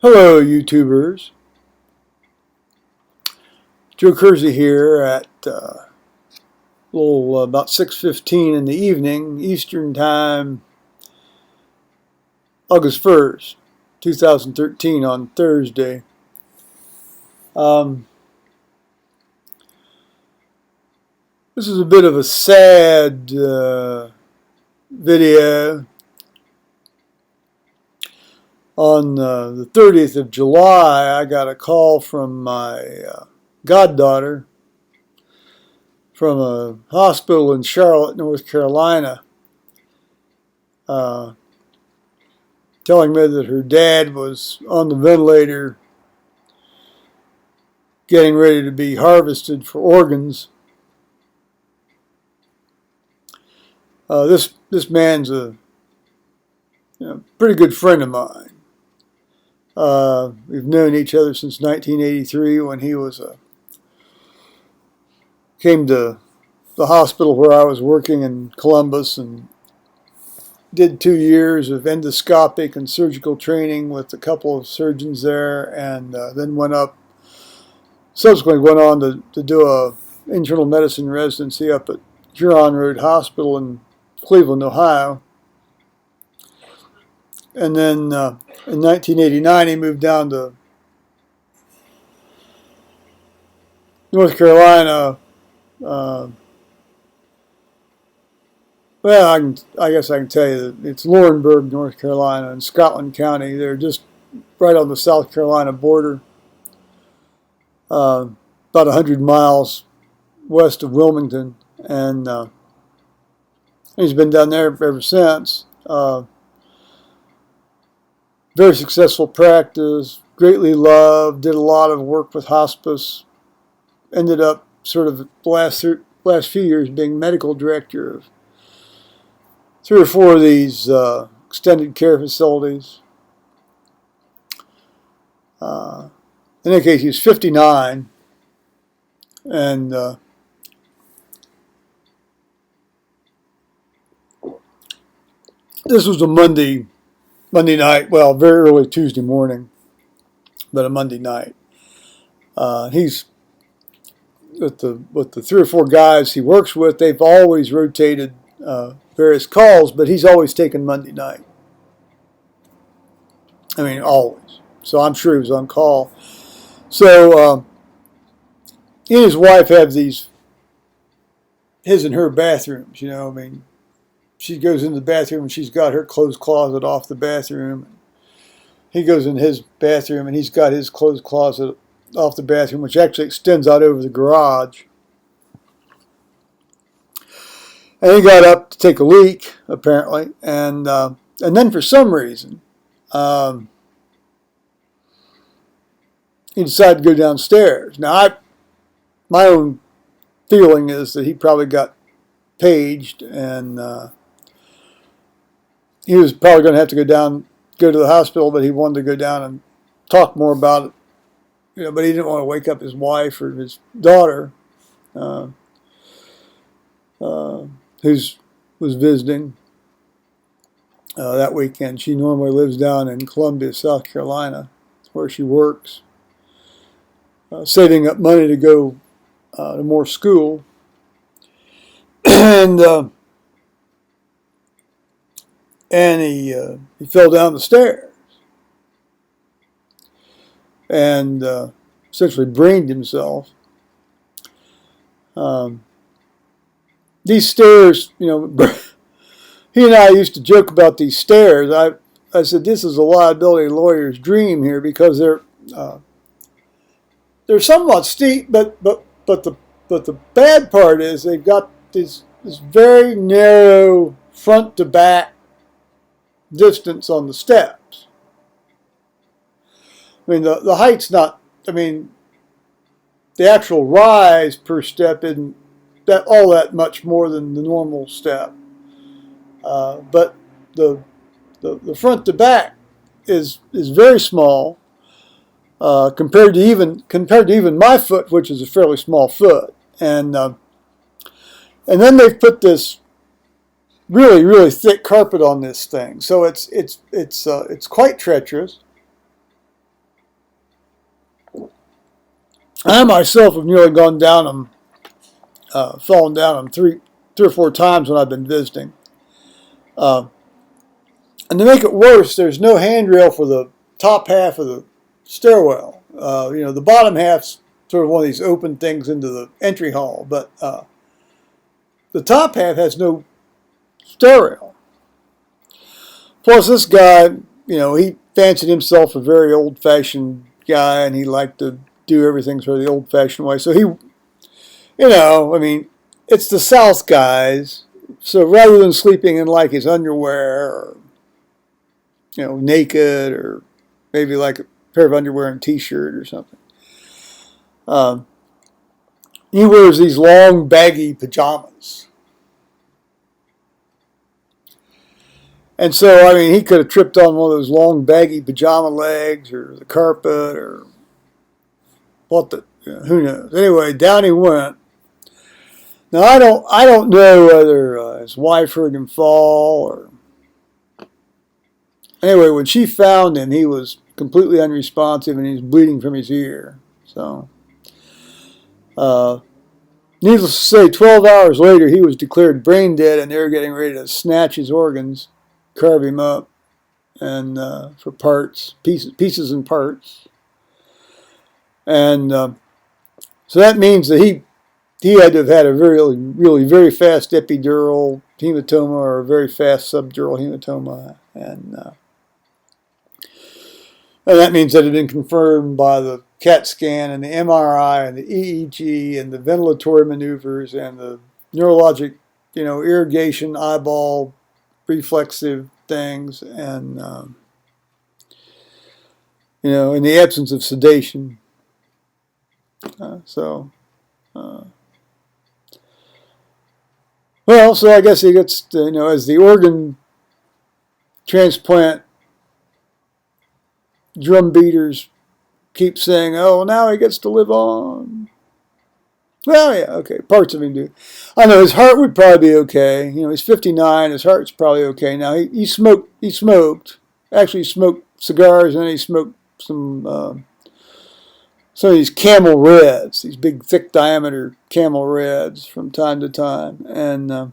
Hello, YouTubers. Joe Kersey here at about 6:15 in the evening, Eastern Time, August 1st, 2013, on Thursday. This is a bit of a sad video. On the 30th of July, I got a call from my goddaughter from a hospital in Charlotte, North Carolina, telling me that her dad was on the ventilator getting ready to be harvested for organs. This man's a pretty good friend of mine. We've known each other since 1983 when he came to the hospital where I was working in Columbus and did 2 years of endoscopic and surgical training with a couple of surgeons there, and then subsequently went on to do a internal medicine residency up at Huron Road Hospital in Cleveland, Ohio. And then in 1989, he moved down to North Carolina. Well, I guess I can tell you that it's Laurinburg, North Carolina, in Scotland County. They're just right on the South Carolina border, about 100 miles west of Wilmington, and he's been down there ever since. Very successful practice, greatly loved, did a lot of work with hospice, ended up sort of the last few years being medical director of 3 or 4 of these extended care facilities. In any case, he was 59, and this was a Monday night, well, very early Tuesday morning, but a Monday night. He's with the 3 or 4 guys he works with. They've always rotated various calls, but he's always taken Monday night. I mean, always. So I'm sure he was on call. So he and his wife have these his and her bathrooms. I mean, she goes in the bathroom and she's got her clothes closet off the bathroom. He goes in his bathroom and he's got his clothes closet off the bathroom, which actually extends out over the garage. And he got up to take a leak, apparently, and then for some reason, he decided to go downstairs. Now, my own feeling is that he probably got paged, and he was probably going to have to go to the hospital, but he wanted to go down and talk more about it. But he didn't want to wake up his wife or his daughter, who was visiting that weekend. She normally lives down in Columbia, South Carolina, where she works, saving up money to go to more school. And he fell down the stairs and essentially brained himself. These stairs, he and I used to joke about these stairs. I said, this is a liability lawyer's dream here, because they're somewhat steep, but the bad part is they've got this very narrow front to back distance on the steps. I mean, the height's not, the actual rise per step isn't all that much more than the normal step. But the front to back is very small compared to even my foot, which is a fairly small foot. And then they've put this really, really thick carpet on this thing, so it's quite treacherous. I myself have nearly gone down them, fallen down them three or four times when I've been visiting. Uh, and to make it worse, there's no handrail for the top half of the stairwell. The bottom half's sort of one of these open things into the entry hall, but the top half has no stairrail. Plus, this guy, he fancied himself a very old-fashioned guy, and he liked to do everything sort of the old-fashioned way. So it's the South guys. So rather than sleeping in like his underwear, or naked, or maybe like a pair of underwear and a t-shirt or something, he wears these long, baggy pajamas. And so, he could have tripped on one of those long, baggy pajama legs or the carpet or who knows. Anyway, down he went. Now, I don't know whether his wife heard him fall or... Anyway, when she found him, he was completely unresponsive and he was bleeding from his ear. So, needless to say, 12 hours later, he was declared brain dead and they were getting ready to snatch his organs, carve him up, and for parts, pieces and parts. And so that means that he had to have had a really very fast epidural hematoma or a very fast subdural hematoma. And that means that it had been confirmed by the CAT scan and the MRI and the EEG and the ventilatory maneuvers and the neurologic, irrigation, eyeball, reflexive things, and, in the absence of sedation. So I guess he gets, as the organ transplant drum beaters keep saying, oh, now he gets to live on. Well, yeah, okay, parts of him do. I know his heart would probably be okay. He's 59, his heart's probably okay. Now, he smoked, actually smoked cigars, and then he smoked some of these Camel Reds, these big, thick diameter Camel Reds from time to time. And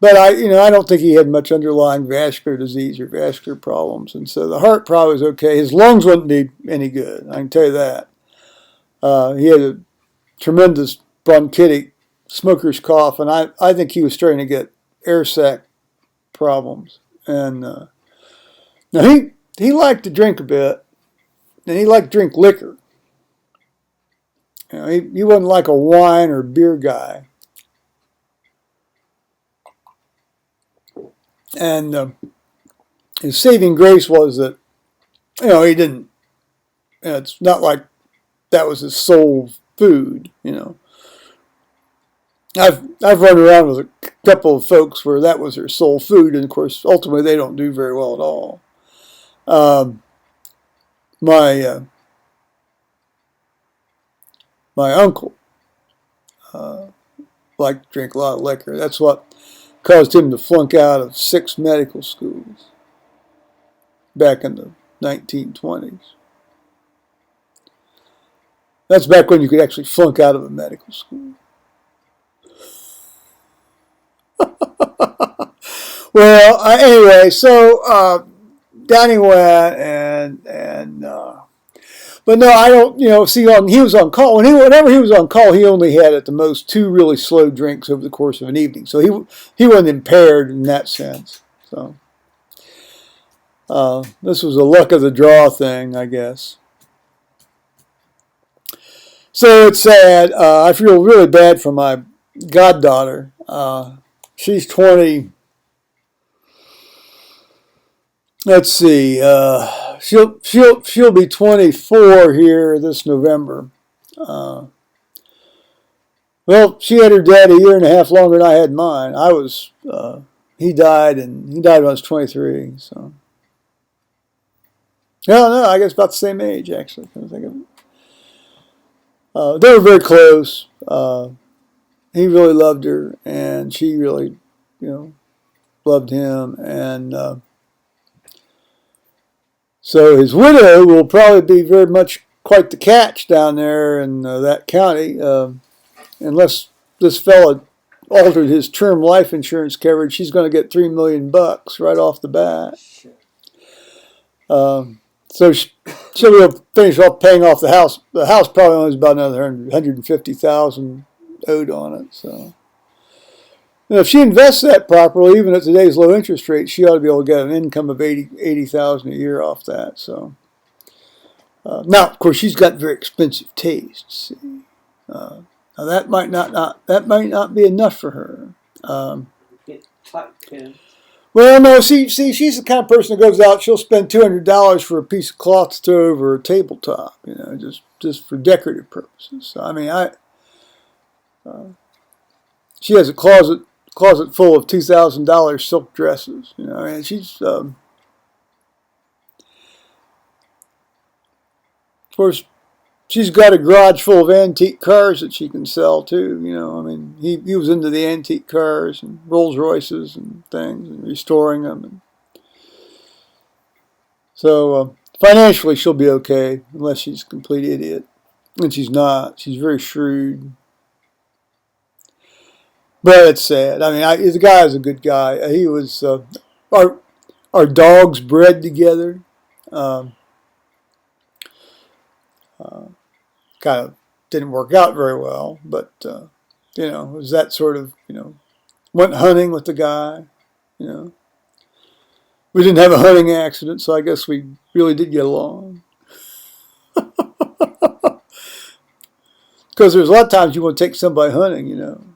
but I don't think he had much underlying vascular disease or vascular problems, and so the heart probably was okay. His lungs wouldn't be any good, I can tell you that. He had a tremendous bronchitic smoker's cough, and I think he was starting to get air sac problems. And now he liked to drink a bit, and he liked to drink liquor. He wasn't like a wine or beer guy. And his saving grace was that, he didn't, it's not like that was his sole food, I've run around with a couple of folks where that was their sole food, and of course, ultimately, they don't do very well at all. My uncle liked to drink a lot of liquor. That's what caused him to flunk out of 6 medical schools back in the 1920s. That's back when you could actually flunk out of a medical school. Well, anyway, so down he went, and but no, I don't, see, he was on call. Whenever he was on call, he only had at the most 2 really slow drinks over the course of an evening. So he wasn't impaired in that sense. So this was a luck of the draw thing, I guess. So it's sad. I feel really bad for my goddaughter. She's 20. Let's see. She'll be 24 here this November. Well, she had her dad a year and a half longer than I had mine. He died when I was 23. So, no, I guess about the same age actually. Come to think of it. They were very close. He really loved her, and she really, loved him, and So his widow will probably be very much quite the catch down there in that county, unless this fella altered his term life insurance coverage. He's going to get $3 million right off the bat. So she'll be able to finish off paying off the house. The house probably only has about another $150,000 owed on it. So, if she invests that properly, even at today's low interest rate, she ought to be able to get an income of $80,000 a year off that. So, now of course she's got very expensive tastes. Now that might not be enough for her. Well, no, see, she's the kind of person that goes out. She'll spend $200 for a piece of cloth to throw over a tabletop, just for decorative purposes. So, I mean, she has a closet full of $2,000 silk dresses. And she's, of course, she's got a garage full of antique cars that she can sell too. I mean, he was into the antique cars and Rolls Royces and things and restoring them. And so financially, she'll be okay unless she's a complete idiot, and she's not. She's very shrewd, but it's sad. I mean, the guy is a good guy. He was our dogs bred together. Kind of didn't work out very well, but it was that sort of went hunting with the guy. We didn't have a hunting accident, so I guess we really did get along. Because there's a lot of times you want to take somebody hunting,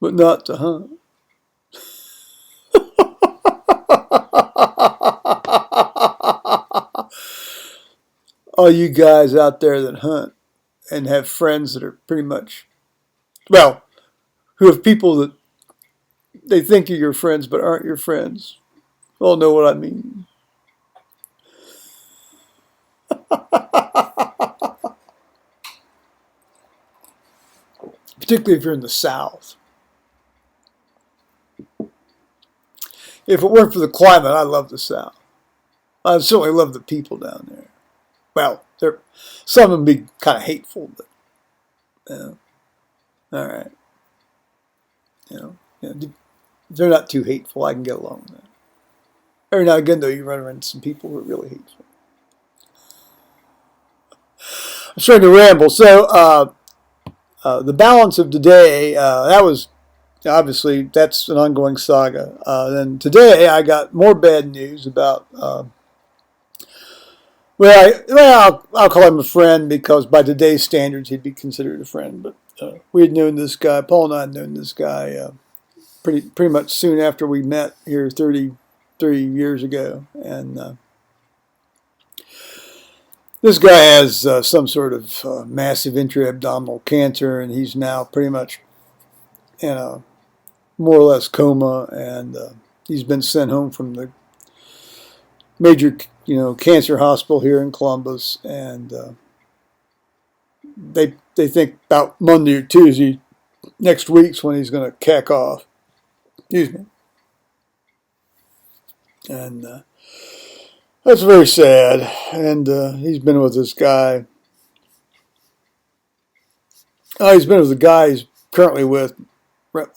but not to hunt. All you guys out there that hunt and have friends that are pretty much, well, who have people that they think are your friends but aren't your friends, all know what I mean. Particularly if you're in the South. If it weren't for the climate, I love the South. I certainly love the people down there. Well, some of them be kind of hateful, but all right. They're not too hateful. I can get along with that. Every now and again, though, you run into some people who are really hateful. I'm starting to ramble. So, the balance of today, that was obviously that's an ongoing saga. Then today, I got more bad news about. I'll call him a friend because by today's standards he'd be considered a friend. But we had known this guy. Paul and I had known this guy pretty much soon after we met here 33 years ago, and this guy has some sort of massive intra-abdominal cancer, and he's now pretty much in a more or less coma, and he's been sent home from the major cancer hospital here in Columbus, and they think about Monday or Tuesday next week's when he's going to cack off. Excuse me. And that's very sad. And he's been with this guy. He's been with the guy he's currently with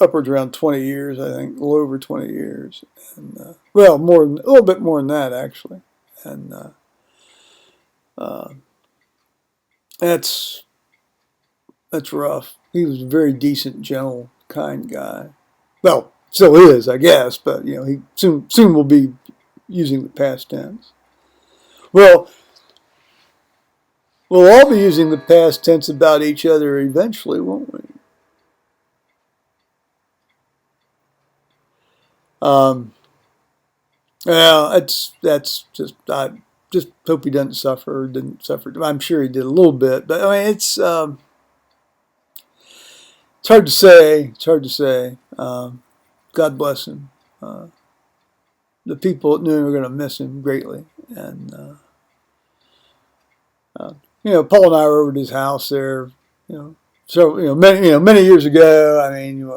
upwards around 20 years, I think, a little over 20 years. And a little bit more than that, actually. And that's rough. He was a very decent, gentle, kind guy. Well, still is, I guess, but he soon will be using the past tense. Well, we'll all be using the past tense about each other eventually, won't we? Well, that's just I just hope he doesn't suffer or didn't suffer. I'm sure he did a little bit, but I mean it's hard to say. It's hard to say. God bless him. The people at Noon are going to miss him greatly, and Paul and I were over at his house there. Many years ago. I mean,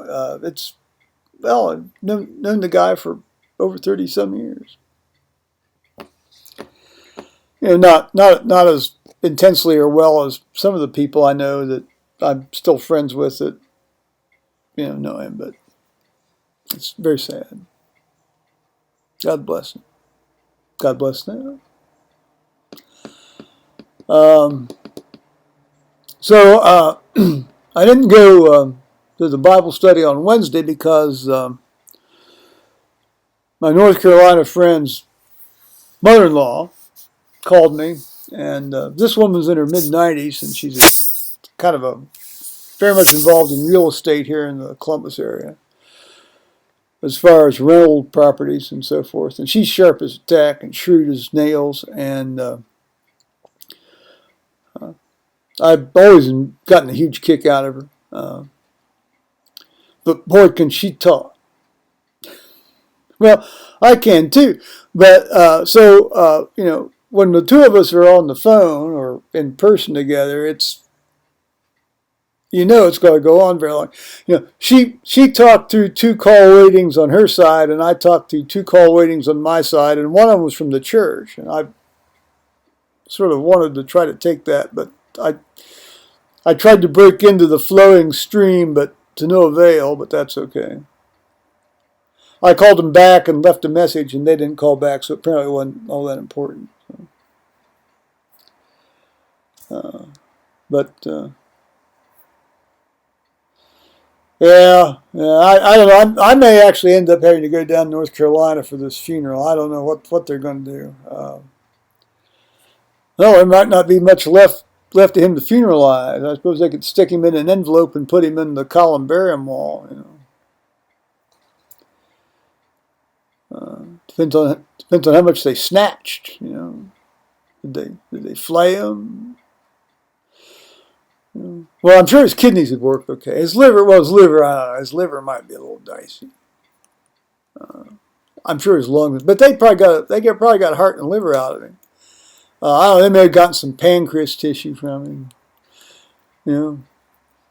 I've known the guy for over 30 some years. not as intensely or well as some of the people I know that I'm still friends with that know him, but it's very sad. God bless him. God bless them. So I didn't go to the Bible study on Wednesday because my North Carolina friend's mother-in-law called me, and this woman's in her mid-90s, and she's kind of very much involved in real estate here in the Columbus area, as far as rental properties and so forth. And she's sharp as a tack and shrewd as nails, and I've always gotten a huge kick out of her. But boy, can she talk. Well, I can too. But when the two of us are on the phone or in person together, it's going to go on very long. She talked through 2 call waitings on her side, and I talked through 2 call waitings on my side, and one of them was from the church, and I sort of wanted to try to take that, but I tried to break into the flowing stream, but to no avail. But that's okay. I called them back and left a message, and they didn't call back, so apparently it wasn't all that important. Yeah, I don't know. I may actually end up having to go down to North Carolina for this funeral. I don't know what they're going to do. No, there might not be much left of him to funeralize. I suppose they could stick him in an envelope and put him in the columbarium wall. Depends on how much they snatched. Did they flay him? Well, I'm sure his kidneys would work okay. His liver, I don't know. His liver might be a little dicey. I'm sure his lungs, but they probably got heart and liver out of him. I don't know. They may have gotten some pancreas tissue from him.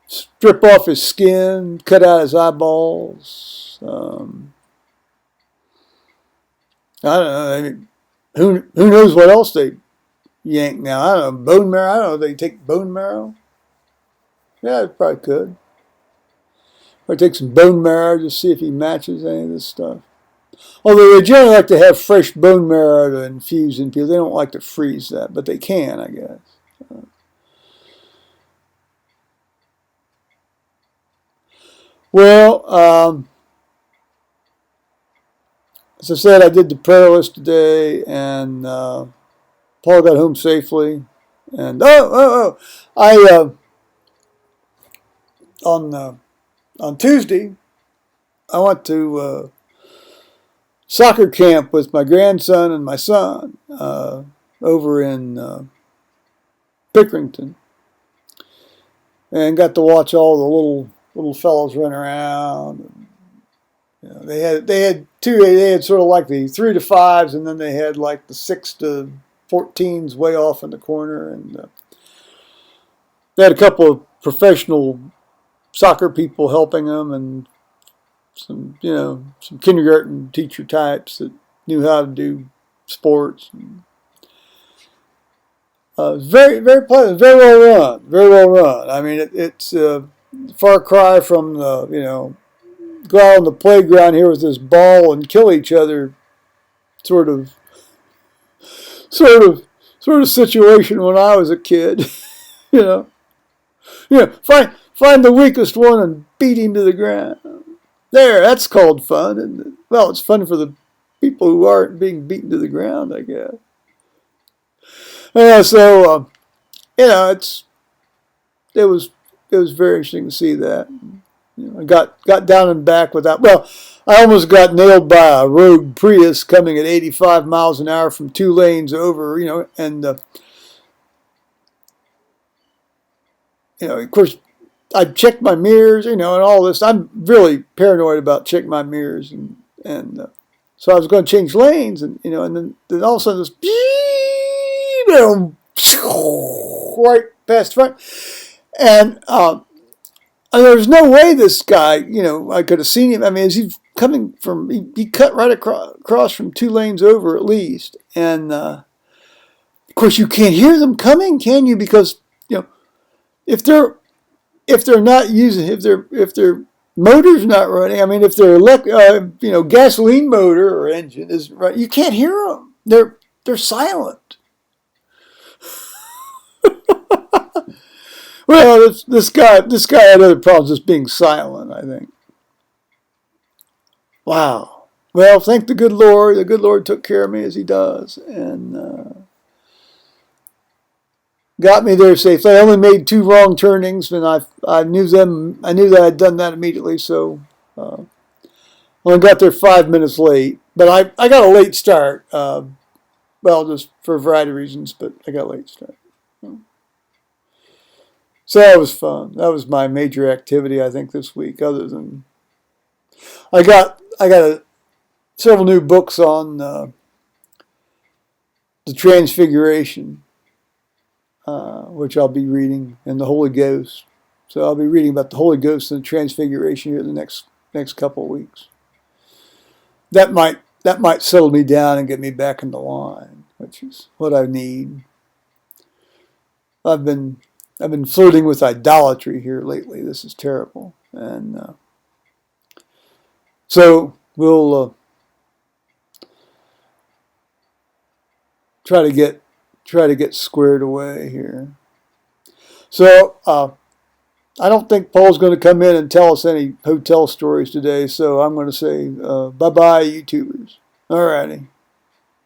Strip off his skin, cut out his eyeballs. I don't know. I mean, who knows what else they yank now? I don't know. Bone marrow. I don't know. They take bone marrow. Yeah, it probably could. Or take some bone marrow to see if he matches any of this stuff. Although they generally like to have fresh bone marrow to infuse in people. They don't like to freeze that, but they can, I guess. Well, as I said, I did the prayer list today, and Paul got home safely. And I on Tuesday I went to soccer camp with my grandson and my son over in Pickerington, and got to watch all the little fellows run around. They had sort of like the 3 to 5s, and then they had like the 6 to 14s way off in the corner, and they had a couple of professional soccer people helping them, and some kindergarten teacher types that knew how to do sports. Very, very pleasant, very well run. I mean, it's a far cry from the go out on the playground here with this ball and kill each other sort of situation when I was a kid. Find the weakest one and beat him to the ground. There, that's called fun, isn't it? Well, it's fun for the people who aren't being beaten to the ground, I guess. So it was very interesting to see that. I got down and back without. Well, I almost got nailed by a rogue Prius coming at 85 miles an hour from 2 lanes over. And of course, I checked my mirrors, and all this. I'm really paranoid about checking my mirrors, and so I was going to change lanes, and and then all of a sudden this, right past front, and there was no way this guy, I could have seen him. I mean, as he's coming from, he cut right across from 2 lanes over at least, and of course, you can't hear them coming, can you? Because if they're not using, if their motor's not running, I mean, if their gasoline motor or engine isn't running, you can't hear them. They're silent. Well, this guy had other problems just being silent, I think. Wow. Well, thank the good Lord. The good Lord took care of me as He does, and got me there safely. I only made 2 wrong turnings, and I knew that I'd done that immediately. So only got there 5 minutes late, but I got a late start. Well, just for a variety of reasons, but I got a late start. So that was fun. That was my major activity, I think, this week. Other than I got several new books on the Transfiguration, which I'll be reading, and the Holy Ghost. So I'll be reading about the Holy Ghost and the Transfiguration here the next couple of weeks. That might settle me down and get me back in the line, which is what I need. I've been flirting with idolatry here lately. This is terrible, and so we'll try to get squared away here. So I don't think Paul's going to come in and tell us any hotel stories today. So I'm going to say bye bye, YouTubers. All righty.